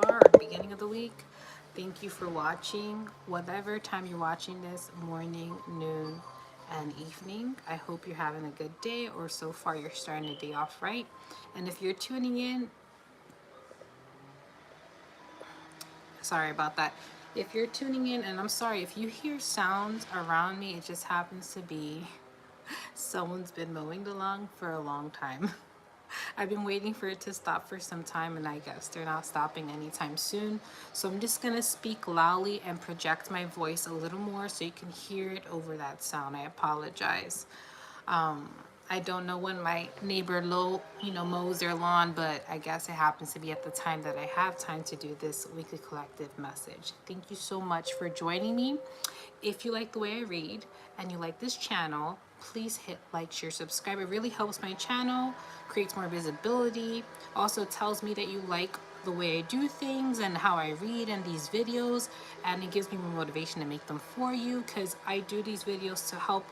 far, or beginning of the week. Thank you for watching. Whatever time you're watching this, morning, noon, and evening. I hope you're having a good day, or so far you're starting the day off right. And if you're tuning in, sorry about that. If you're tuning in, and I'm sorry if you hear sounds around me, it just happens to be someone's been mowing the lawn for a long time. I've been waiting for it to stop for some time, and I guess they're not stopping anytime soon. So I'm just gonna speak loudly and project my voice a little more so you can hear it over that sound. I apologize. I don't know when my neighbor mows their lawn, but I guess it happens to be at the time that I have time to do this weekly collective message. Thank you so much for joining me. If you like the way I read and you like this channel, please hit like, share, subscribe. It really helps my channel, creates more visibility. Also tells me that you like the way I do things and how I read in these videos, and it gives me more motivation to make them for you, because I do these videos to help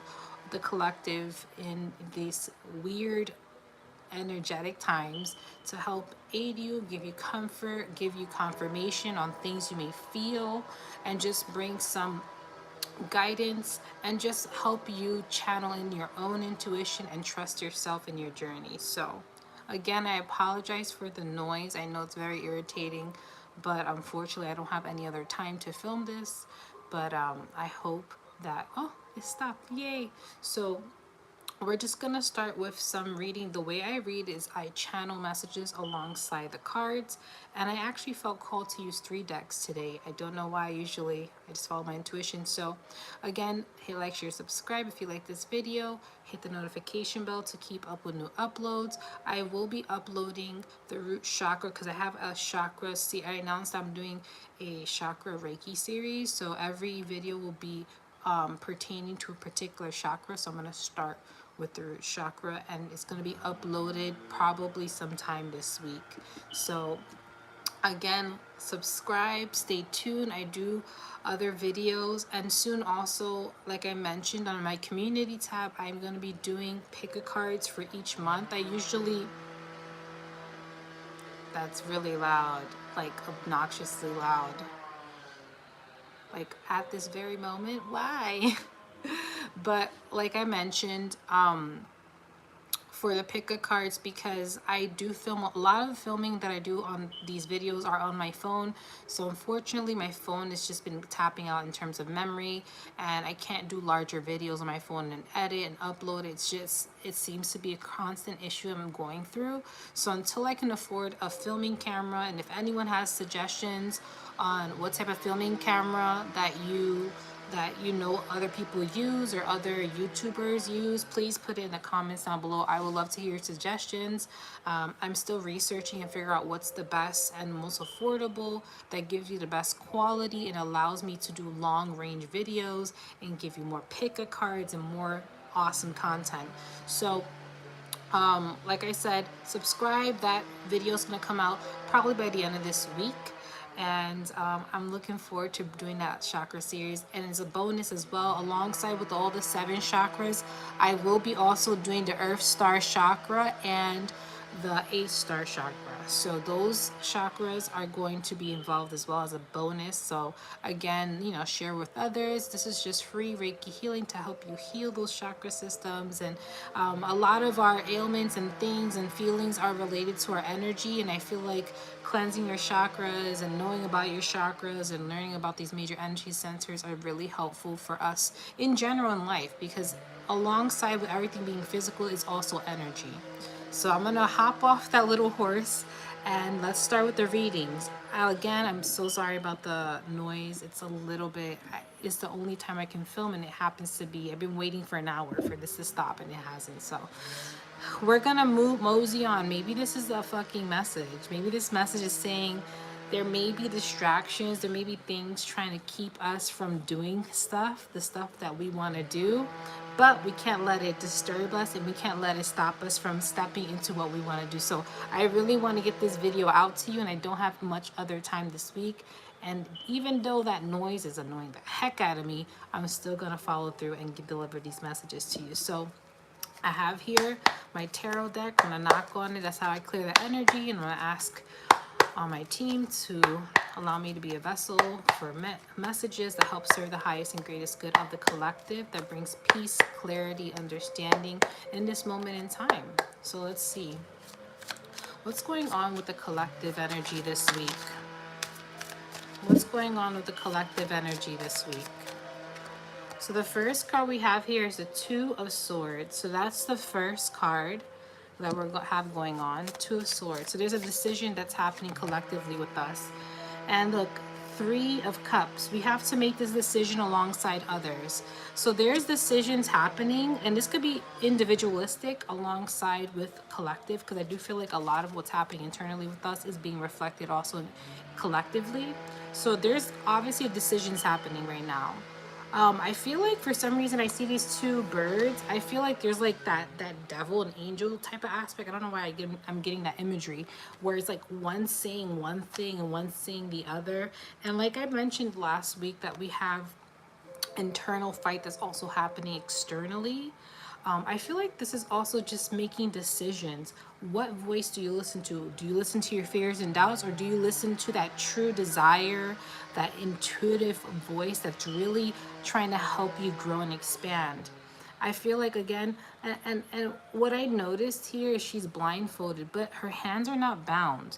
the collective in these weird energetic times, to help aid you, give you comfort, give you confirmation on things you may feel, and just bring some guidance and just help you channel in your own intuition and trust yourself in your journey. So again, I apologize for the noise. I know it's very irritating, but unfortunately I don't have any other time to film this. But I hope that, oh, it stopped, yay. So we're just gonna start with some reading. The way I read is I channel messages alongside the cards, and I actually felt called to use 3 decks today. I don't know why. Usually I just follow my intuition. So again, hit like, share, subscribe if you like this video. Hit the notification bell to keep up with new uploads. I will be uploading the root chakra, because I have a chakra. See, I announced I'm doing a chakra Reiki series, so every video will be pertaining to a particular chakra. So I'm going to start with the root chakra, and it's going to be uploaded probably sometime this week. So again, subscribe, stay tuned. I do other videos, and soon also, like I mentioned, on my community tab, I'm going to be doing pick a cards for each month. I usually, that's really loud, like obnoxiously loud, like at this very moment. Why? But like I mentioned, for the pick a cards, because I do film, a lot of the filming that I do on these videos are on my phone. So unfortunately my phone has just been tapping out in terms of memory, and I can't do larger videos on my phone and edit and upload. It's just, it seems to be a constant issue I'm going through. So until I can afford a filming camera, and if anyone has suggestions on what type of filming camera that you know other people use or other YouTubers use, please put it in the comments down below. I would love to hear suggestions. I'm still researching and figure out what's the best and most affordable that gives you the best quality and allows me to do long range videos and give you more pick-a cards and more awesome content. So like I said, subscribe. That video is going to come out probably by the end of this week, and I'm looking forward to doing that chakra series. And as a bonus as well, alongside with all the 7 chakras, I will be also doing the Earth Star chakra and the 8 star chakra. So those chakras are going to be involved as well as a bonus. So again, you know, share with others. This is just free Reiki healing to help you heal those chakra systems. And a lot of our ailments and things and feelings are related to our energy, and I feel like cleansing your chakras and knowing about your chakras and learning about these major energy centers are really helpful for us in general in life, because alongside with everything being physical is also energy. So I'm gonna hop off that little horse and let's start with the readings. Again, I'm so sorry about the noise. It's a little bit, it's the only time I can film, and it happens to be, I've been waiting for an hour for this to stop and it hasn't. So we're gonna mosey on. Maybe this is a fucking message. Maybe this message is saying there may be distractions, there may be things trying to keep us from doing stuff, the stuff that we want to do, but we can't let it disturb us, and we can't let it stop us from stepping into what we want to do. So I really want to get this video out to you, and I don't have much other time this week. And even though that noise is annoying the heck out of me, I'm still gonna follow through and deliver these messages to you. So I have here my tarot deck. I'm gonna knock on it. That's how I clear the energy, and I'm gonna ask on my team to allow me to be a vessel for messages that help serve the highest and greatest good of the collective, that brings peace, clarity, understanding in this moment in time. So let's see. What's going on with the collective energy this week? What's going on with the collective energy this week? So the first card we have here is the Two of Swords. So that's the first card that we have going on, Two of Swords. So there's a decision that's happening collectively with us. And look, Three of Cups. We have to make this decision alongside others. So there's decisions happening, and this could be individualistic alongside with collective, because I do feel like a lot of what's happening internally with us is being reflected also collectively. So there's obviously decisions happening right now. I feel like for some reason I see these two birds. I feel like there's like that devil and angel type of aspect. I don't know why I'm getting that imagery where it's like one saying one thing and one saying the other. And like I mentioned last week, that we have internal fight that's also happening externally. I feel like this is also just making decisions. What voice do you listen to? Do you listen to your fears and doubts, or do you listen to that true desire, that intuitive voice that's really trying to help you grow and expand? I feel like, again, and what I noticed here is she's blindfolded, but her hands are not bound.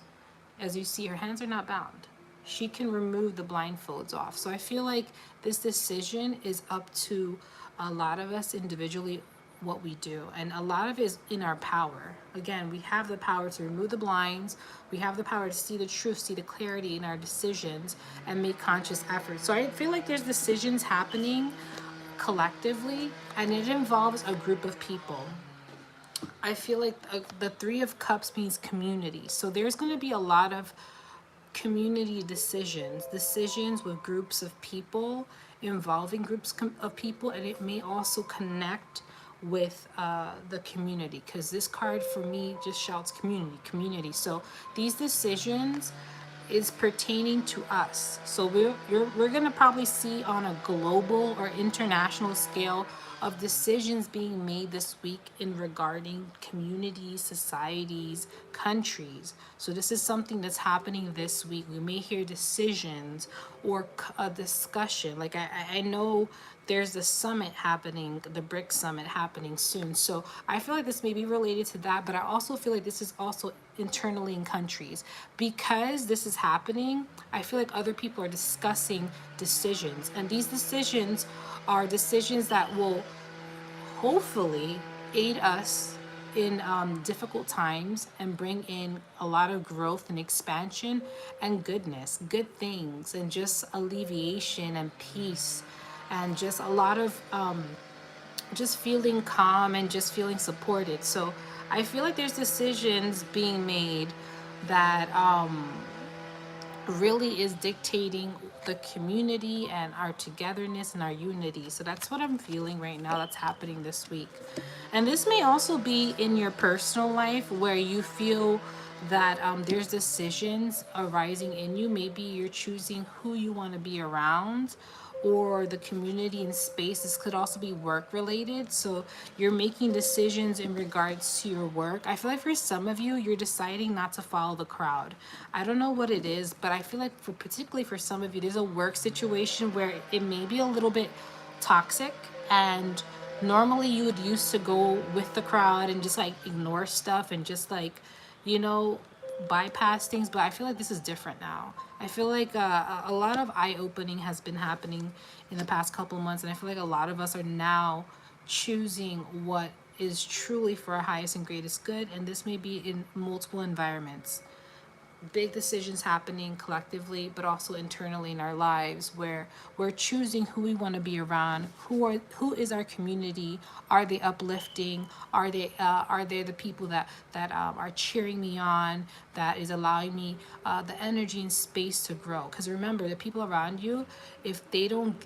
As you see, her hands are not bound. She can remove the blindfolds off. So I feel like this decision is up to a lot of us individually, what we do. And a lot of it is in our power. Again, we have the power to remove the blinds. We have the power to see the truth, see the clarity in our decisions, and make conscious efforts. So I feel like there's decisions happening collectively, and it involves a group of people. I feel like the Three of Cups means community. So there's going to be a lot of community decisions with groups of people, involving groups of people, and it may also connect with the community, because this card for me just shouts community. So these decisions is pertaining to us. So we're going to probably see on a global or international scale of decisions being made this week in regarding communities, societies, countries. So this is something that's happening this week. We may hear decisions or a discussion. Like I know there's a summit happening, the BRICS summit happening soon. So I feel like this may be related to that, but I also feel like this is also internally in countries. Because this is happening, I feel like other people are discussing decisions. And these decisions are decisions that will hopefully aid us in difficult times and bring in a lot of growth and expansion and goodness, good things, and just alleviation and peace, and just a lot of just feeling calm and just feeling supported. So I feel like there's decisions being made that really is dictating the community and our togetherness and our unity. So that's what I'm feeling right now, that's happening this week. And this may also be in your personal life where you feel that there's decisions arising in you. Maybe you're choosing who you want to be around, or the community and space. This could also be work related. So you're making decisions in regards to your work. I feel like for some of you, you're deciding not to follow the crowd. I don't know what it is, but I feel like particularly for some of you, there's a work situation where it may be a little bit toxic, and normally you would used to go with the crowd and just like ignore stuff and just like, you know, bypass things, but I feel like this is different now. I feel like a lot of eye-opening has been happening in the past couple months, and I feel like a lot of us are now choosing what is truly for our highest and greatest good, and this may be in multiple environments. Big decisions happening collectively, but also internally in our lives, where we're choosing who we want to be around, who is our community. Are they uplifting? Are they the people that are cheering me on, that is allowing me the energy and space to grow? Because remember, the people around you, if they don't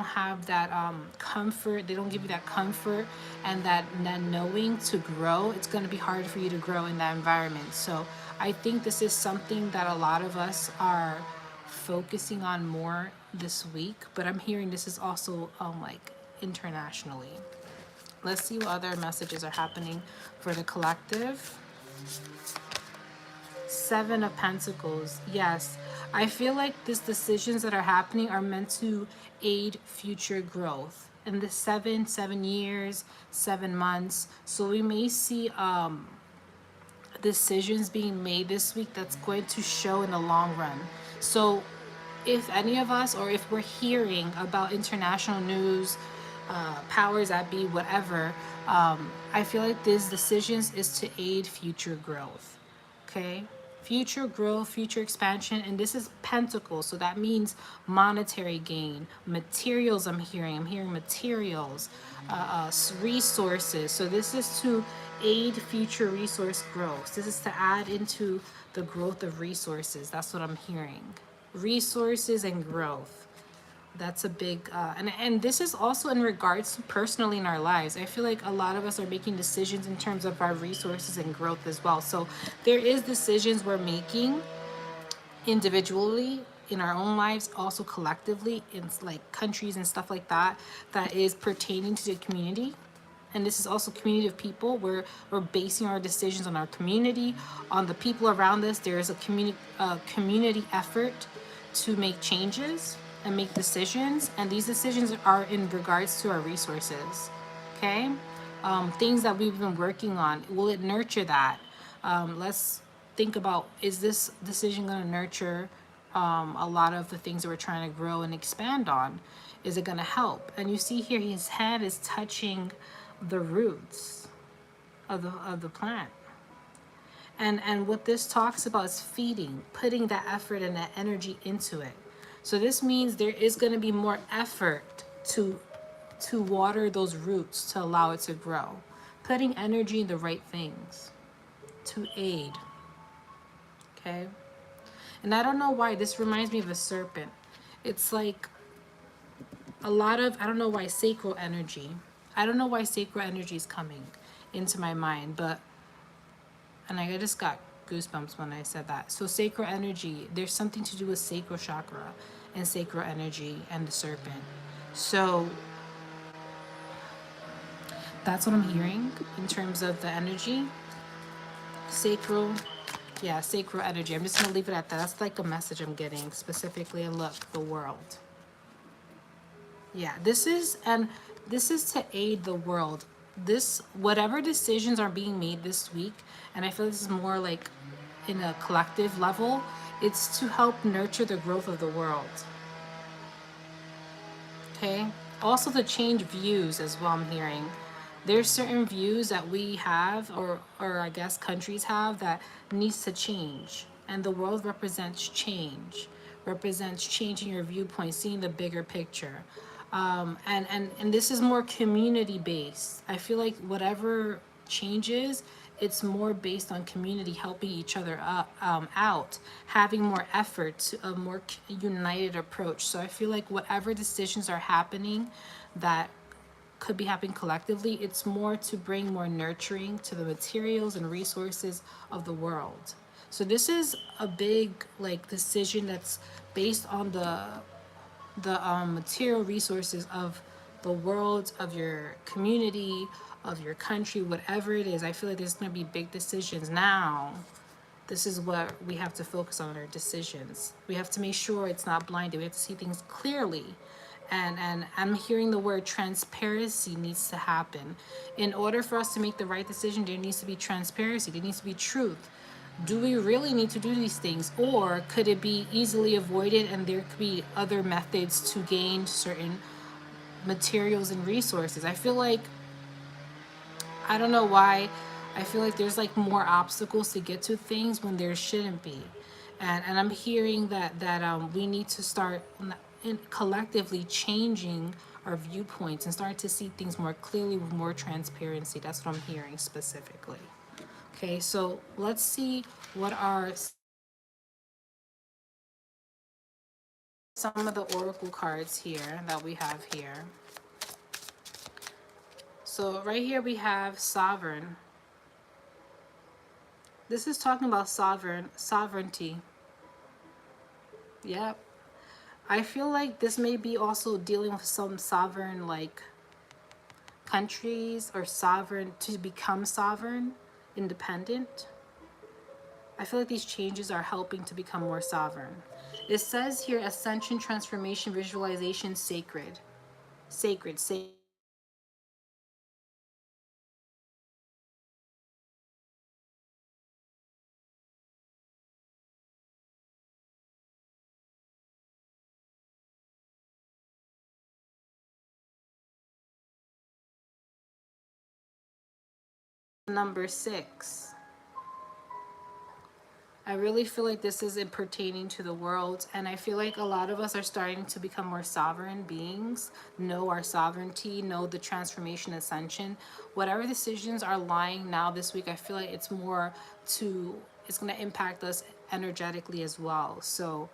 have that comfort, they don't give you that comfort and that knowing to grow, it's going to be hard for you to grow in that environment. So I think this is something that a lot of us are focusing on more this week, but I'm hearing this is also like internationally. Let's see what other messages are happening for the collective. Seven of Pentacles. Yes, I feel like these decisions that are happening are meant to aid future growth. And the 7 years, 7 months. So we may see decisions being made this week that's going to show in the long run. So if any of us, or if we're hearing about international news, powers that be, whatever, I feel like these decisions is to aid future growth. Okay, future growth, future expansion. And this is Pentacles, so that means monetary gain, materials. I'm hearing materials, resources. So this is to aid future resource growth. This is to add into the growth of resources. That's what I'm hearing. Resources and growth. That's a big and this is also in regards to personally in our lives. I feel like a lot of us are making decisions in terms of our resources and growth as well. So there is decisions we're making individually in our own lives, also collectively in like countries and stuff like that, that is pertaining to the community. And this is also community of people where we're basing our decisions on our community, on the people around us. There is a community effort to make changes and make decisions, and these decisions are in regards to our resources. Okay, things that we've been working on, will it nurture that? Let's think about, is this decision going to nurture a lot of the things that we're trying to grow and expand on? Is it going to help? And you see here his hand is touching the roots of the plant. And what this talks about is feeding, putting that effort and that energy into it. So this means there is going to be more effort to water those roots to allow it to grow. Putting energy in the right things to aid. Okay? And I don't know why this reminds me of a serpent. It's like a lot of, I don't know why sacral energy. I don't know why sacral energy is coming into my mind, but, and I just got goosebumps when I said that. So sacral energy, there's something to do with sacral chakra and sacral energy and the serpent. So that's what I'm hearing in terms of the energy. Sacral, yeah, sacral energy. I'm just going to leave it at that. That's like a message I'm getting specifically. And look, the world. Yeah, this is to aid the world. This, whatever decisions are being made this week, and I feel this is more like in a collective level, it's to help nurture the growth of the world. Okay? Also to change views as well, I'm hearing. There's certain views that we have, or I guess countries have, that needs to change. And the world represents change. Represents changing your viewpoint, seeing the bigger picture. And this is more community based. I feel like whatever changes, it's more based on community helping each other out, having more effort, a more united approach. So I feel like whatever decisions are happening that could be happening collectively, it's more to bring more nurturing to the materials and resources of the world. So this is a big like decision that's based on the material resources of the world, of your community, of your country, whatever it is. I feel like there's going to be big decisions now. This is what we have to focus on, our decisions. We have to make sure it's not blinded. We have to see things clearly. And I'm hearing the word transparency needs to happen. In order for us to make the right decision, there needs to be transparency. There needs to be truth. Do we really need to do these things? Or could it be easily avoided and there could be other methods to gain certain materials and resources? I feel like, I don't know why, I feel like there's like more obstacles to get to things when there shouldn't be. And I'm hearing that we need to start collectively changing our viewpoints and start to see things more clearly with more transparency. That's what I'm hearing specifically. Okay, so let's see what are some of the oracle cards here that we have here. So right here we have sovereign. This is talking about sovereignty. Yep. I feel like this may be also dealing with some sovereign like countries, or sovereign, to become sovereign, independent. I feel like these changes are helping to become more sovereign. It says here, ascension, transformation, visualization, sacred. Sacred, sacred. Number 6. I really feel like this is pertaining to the world, and I feel like a lot of us are starting to become more sovereign beings, know our sovereignty, know the transformation ascension. Whatever decisions are lying now this week, I feel like it's more it's going to impact us energetically as well. So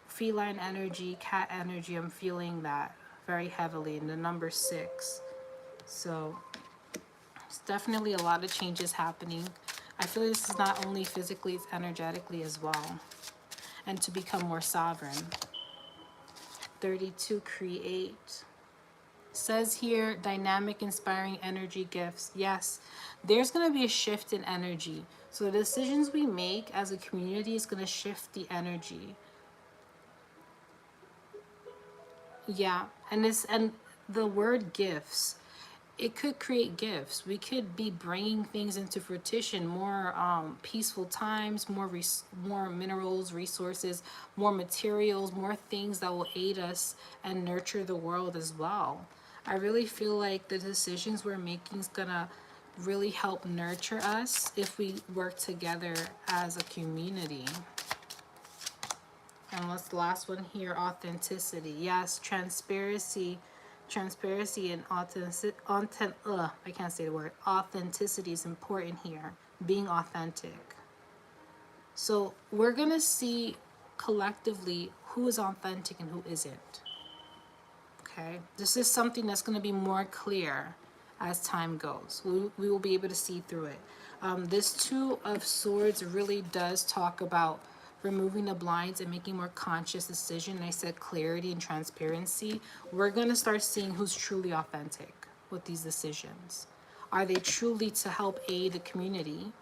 feline energy, cat energy, I'm feeling that very heavily in the number 6. So it's definitely a lot of changes happening. I feel like this is not only physically, it's energetically as well. And to become more sovereign. 32, create. Says here, dynamic, inspiring energy gifts. Yes, there's going to be a shift in energy. So the decisions we make as a community is going to shift the energy. Yeah, and the word gifts, it could create gifts. We could be bringing things into fruition, more peaceful times, more minerals, resources, more materials, more things that will aid us and nurture the world as well. I really feel like the decisions we're making is gonna really help nurture us if we work together as a community. And what's the last one here? Authenticity. Yes, transparency and I can't say the word. Authenticity is important here. Being authentic. So we're gonna see collectively who is authentic and who isn't. Okay, this is something that's gonna be more clear as time goes. We will be able to see through it. This Two of Swords really does talk about removing the blinds and making more conscious decision. I said clarity and transparency. We're going to start seeing who's truly authentic with these decisions. Are they truly to help aid the community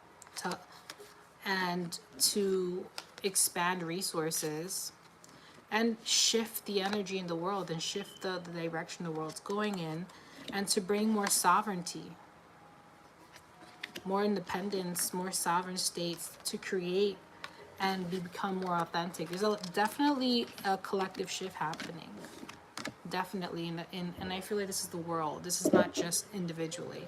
and to expand resources and shift the energy in the world and shift the direction the world's going in, and to bring more sovereignty, more independence, more sovereign states to create and become more authentic. There's definitely a collective shift happening. Definitely. And I feel like this is the world. This is not just individually.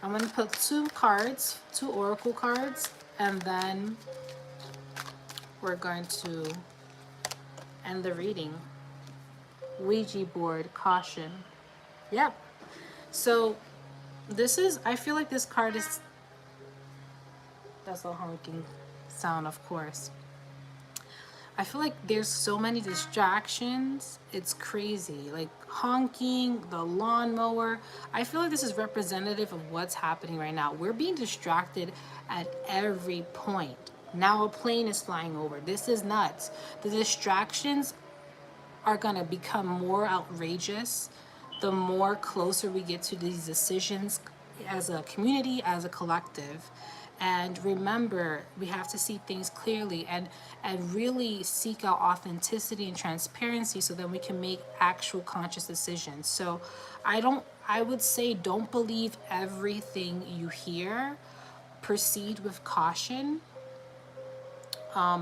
I'm going to put 2 cards, 2 oracle cards, and then we're going to end the reading. Ouija board, caution. Yep. So I feel like this card is, that's a honking sound, of course. I feel like there's so many distractions. It's crazy. Like honking, the lawnmower. I feel like this is representative of what's happening right now. We're being distracted at every point. Now a plane is flying over. This is nuts. The distractions are going to become more outrageous the more closer we get to these decisions as a community, as a collective. And remember, we have to see things clearly and really seek out authenticity and transparency so that we can make actual conscious decisions. So I would say don't believe everything you hear. Proceed with caution.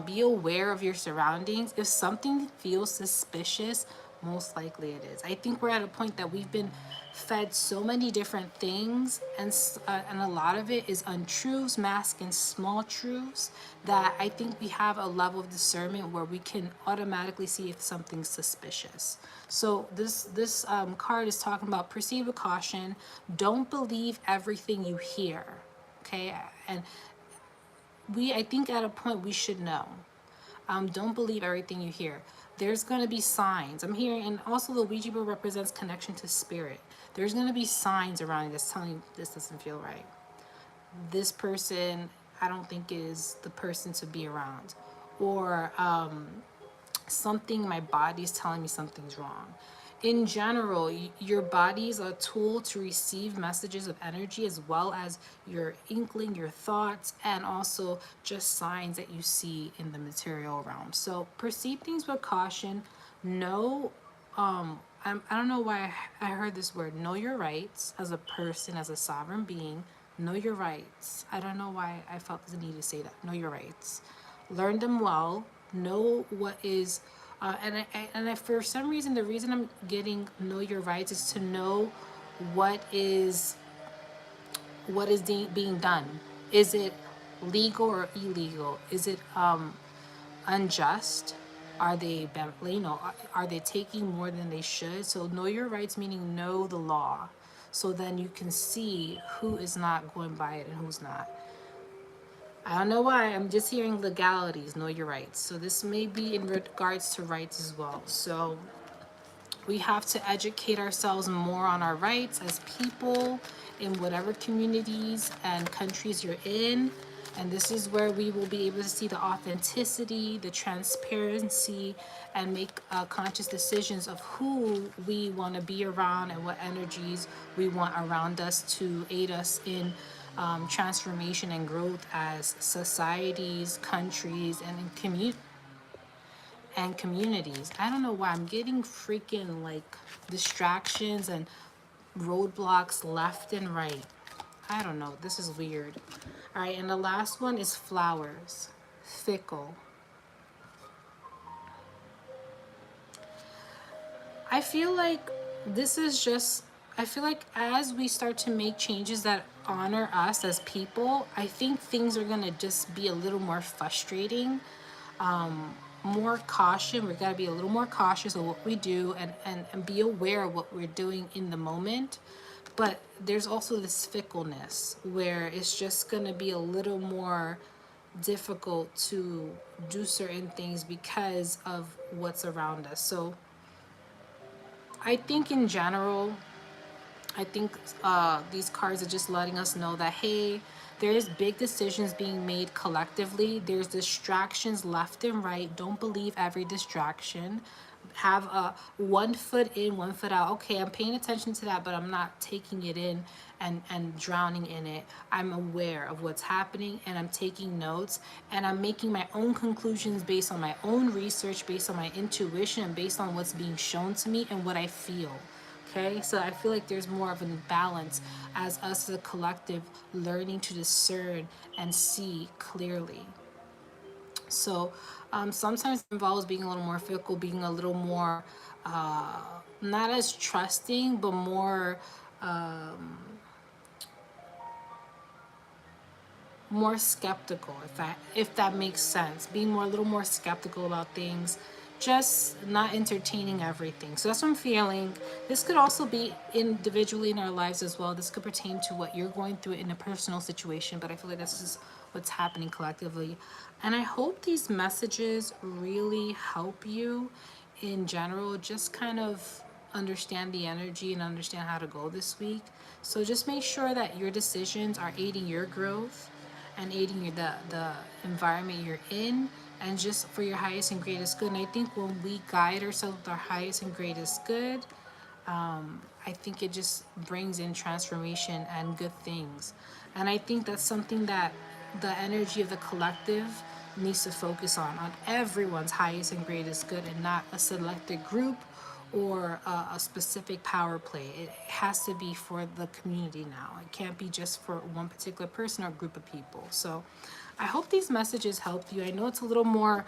Be aware of your surroundings. If something feels suspicious, most likely it is. I think we're at a point that we've been fed so many different things, and a lot of it is untruths, masked in small truths, that I think we have a level of discernment where we can automatically see if something's suspicious. So this card is talking about proceed with caution. Don't believe everything you hear. Okay, and I think at a point we should know. Don't believe everything you hear. There's going to be signs. I'm hearing, and also the Ouija board represents connection to spirit. There's going to be signs around this telling you this doesn't feel right. This person, I don't think is the person to be around. Or something, my body's telling me something's wrong. In general, your body's a tool to receive messages of energy, as well as your inkling, your thoughts, and also just signs that you see in the material realm. So perceive things with caution. Know, I don't know why I heard this word, know your rights as a person, as a sovereign being. Know your rights. I don't know why I felt the need to say that. Know your rights. Learn them well. Know what is, for some reason, the reason I'm getting know your rights is to know what is being done. Is it legal or illegal? Is it unjust? Are they, are they taking more than they should? So know your rights, meaning know the law, so then you can see who is not going by it and who's not. I don't know why, I'm just hearing legalities, know your rights. So this may be in regards to rights as well. So we have to educate ourselves more on our rights as people in whatever communities and countries you're in. And this is where we will be able to see the authenticity, the transparency, and make conscious decisions of who we want to be around and what energies we want around us to aid us in transformation and growth as societies, countries, and in communities. I don't know why I'm getting freaking like distractions and roadblocks left and right. I don't know. This is weird. All right, and the last one is flowers. Fickle. I feel like this is just, I feel like as we start to make changes that honor us as people, I think things are going to just be a little more frustrating. More caution. We got to be a little more cautious of what we do, and be aware of what we're doing in the moment. But there's also this fickleness where it's just going to be a little more difficult to do certain things because of what's around us. So I think in general, I think these cards are just letting us know that, hey, there's big decisions being made collectively. There's distractions left and right. Don't believe every distraction. Have a one foot in, one foot out. Okay, I'm paying attention to that, but I'm not taking it in and drowning in it. I'm aware of what's happening, and I'm taking notes, and I'm making my own conclusions based on my own research, based on my intuition, and based on what's being shown to me and what I feel. Okay, so I feel like there's more of a balance as us as a collective learning to discern and see clearly. So sometimes it involves being a little more fickle, being a little more not as trusting, but more skeptical, if that makes sense. Being more a little more skeptical about things, just not entertaining everything. So that's what I'm feeling. This could also be individually in our lives as well. This could pertain to what you're going through in a personal situation, but I feel like this is what's happening collectively. And I hope these messages really help you in general, just kind of understand the energy and understand how to go this week. So just make sure that your decisions are aiding your growth and aiding the environment you're in, and just for your highest and greatest good. And I think when we guide ourselves with our highest and greatest good, I think it just brings in transformation and good things. And I think that's something that the energy of the collective needs to focus on everyone's highest and greatest good, and not a selected group or a specific power play. It has to be for the community now. It can't be just for one particular person or group of people. So I hope these messages help you. I know it's a little more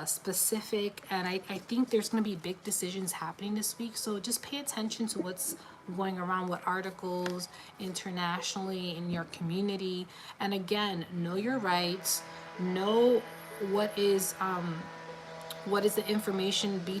specific, and I think there's going to be big decisions happening this week. So just pay attention to what's going around, what articles internationally in your community. And again, know your rights, know what is the information, be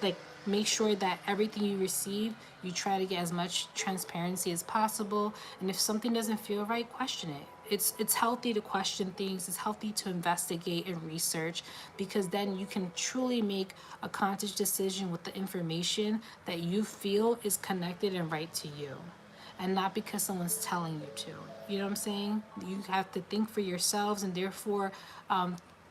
like make sure that everything you receive, you try to get as much transparency as possible. And if something doesn't feel right, question it. It's healthy to question things. It's healthy to investigate and research, because then you can truly make a conscious decision with the information that you feel is connected and right to you, and not because someone's telling you to. You know what I'm saying? You have to think for yourselves, and therefore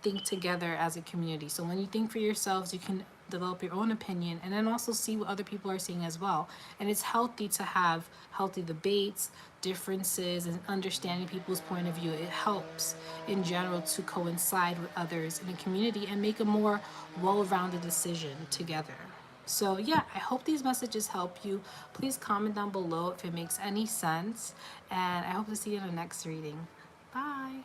think together as a community. So when you think for yourselves, you can develop your own opinion, and then also see what other people are seeing as well. And it's healthy to have healthy debates, differences, and understanding people's point of view. It helps in general to coincide with others in a community and make a more well-rounded decision together. So yeah, I hope these messages help you. Please comment down below if it makes any sense, and I hope to see you in the next reading. Bye.